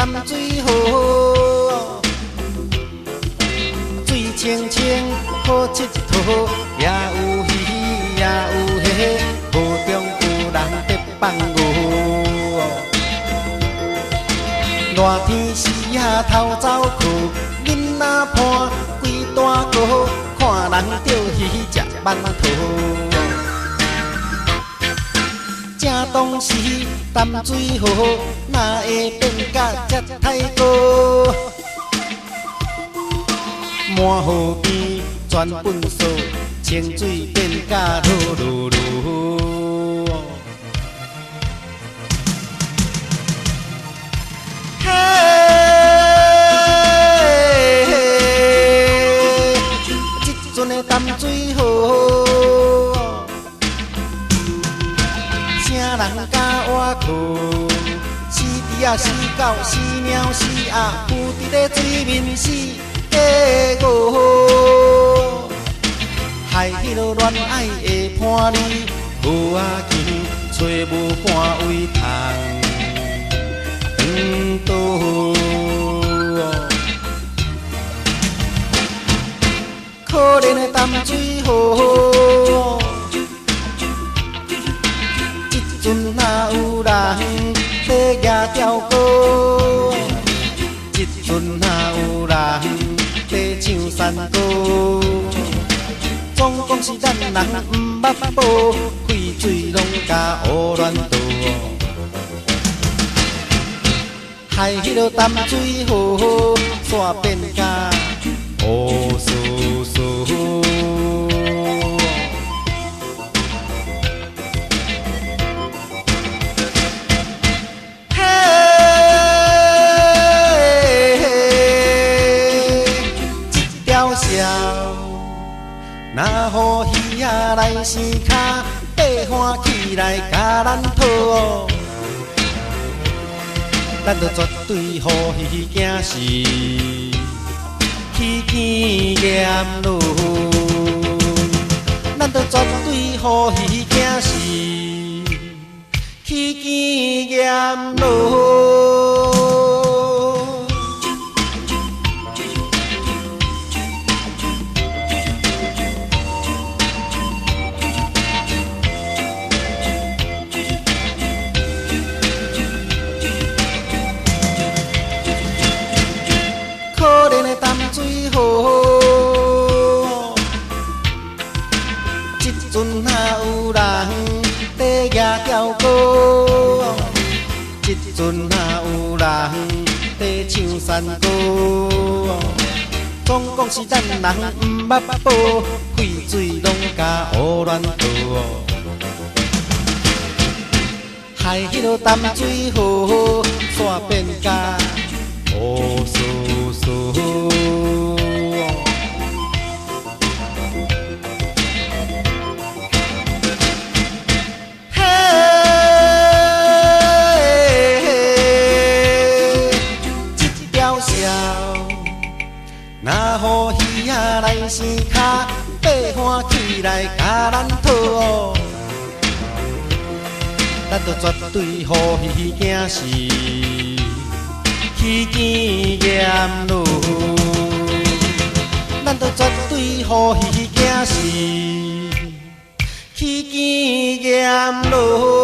淡水河，水清清好佚佗，也有鱼也有虾，河中有人在放牛。热天时啊偷走去，囡仔伴规大锅，看人钓鱼食馒头。正当时淡水河哪会变甲遮太高？满河边全粪扫，清水变甲噜噜噜。嘿，这阵的淡水河。啥人敢活去？死猪啊，死狗，死猫，死鸭，浮伫咧水面死假五。害迄落恋爱的伴侣，无仔钱，找无半位通转倒。可怜的淡水河。阵哪有人在举钓钩？一阵哪有人在唱山歌？总讲是咱人毋捌宝，废水拢甲乌乱倒。害迄落淡水河煞变甲乌酥酥。若予鱼仔来生脚，爬欢起来甲咱讨，咱着绝对予鱼惊死，起见验落。咱着绝对予鱼惊死，起见验落。可怜的淡水河，这阵哪有人在举钓钩？这阵哪有人在唱山歌？总讲是咱人毋捌宝，废水拢甲乌乱倒。害迄落淡水河煞变甲乌酥酥。嘿，这条桥若予鱼仔来生脚，爬欢起来甲咱讨，咱着绝对予鱼惊死。起见验落，咱着绝对予鱼惊死，起见验落。